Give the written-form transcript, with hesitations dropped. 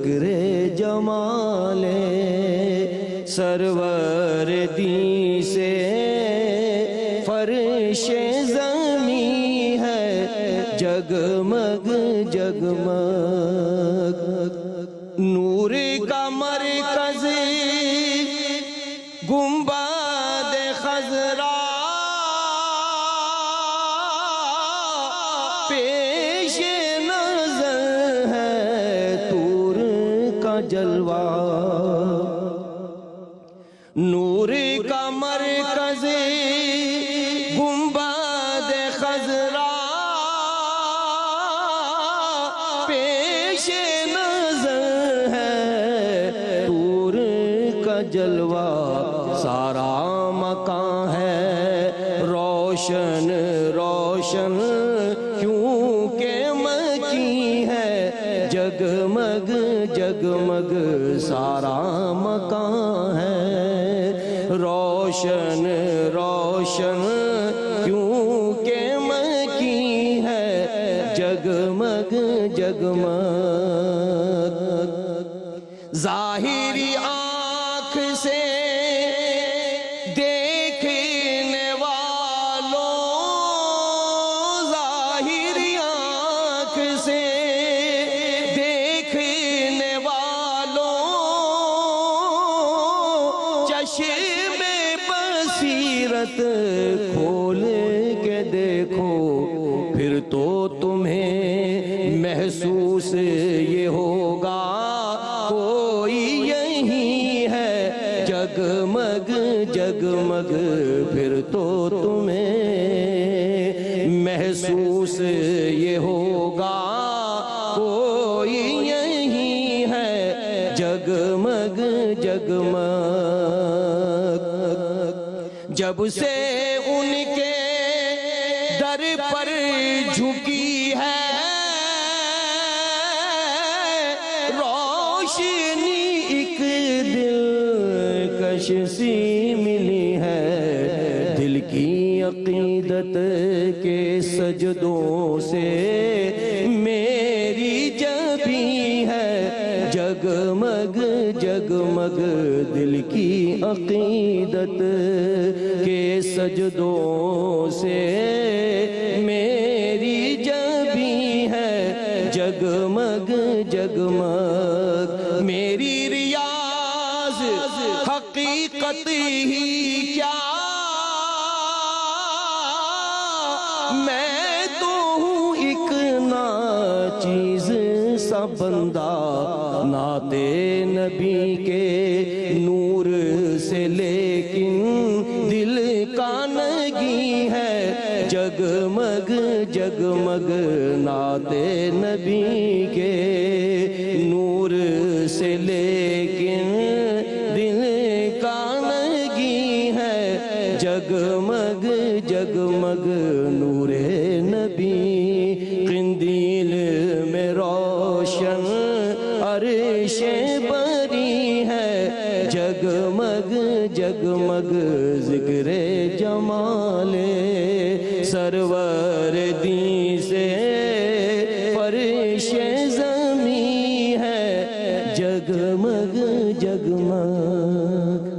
ذکر جمال سرور دی سے فرش زمین ہے جگمگ جگمگ، نور کا مرکز گنبد خضرا، پیش نظر ہے طور کا جلوہ، نور کا مرکز گنبد خضرا، پیش نظر ہے طور کا جلوہ، سارا مکان ہے روشن روشن کیونکہ مکی ہے جگمگ جگمگ، سارا مکان ہے روشن روشن کیونکہ مکی ہے جگمگ جگمگ، ظاہری آنکھ سے دیکھنے والوں، ظاہری آنکھ سے دیکھنے والوں، چشم بصیرت کھول کے دیکھو، پھر تو تمہیں محسوس یہ ہوگا کوئی یہی ہے جگمگ جگمگ، پھر تو تمہیں محسوس یہ ہوگا کوئی یہی ہے جگمگ جگمگ، جب سے ان کے در پر جھکی ہے روشنی، ایک دلکش سی ملی ہے، دل کی عقیدت کے سجدوں سے میری جبیں ہے جگمگ جگمگ، دل کی عقیدت کے سجدوں سے میری جبیں ہے جگمگ جگمگ، میری ریاض حقیقت ہی کیا، میں تو ہوں ایک ناچیز سا بندہ، نعت نبی کے نور سے لیکن دل کا نگی ہے جگمگ جگمگ، نعت نبی کے نور سے لیکن دل کا نگی ہے جگمگ جگمگ، نور نبی قندیل میں روشن عرش بری ہے جگمگ جگمگ، ذکر جمال سرور دی سے فرش زمین ہے جگمگ جگمگ۔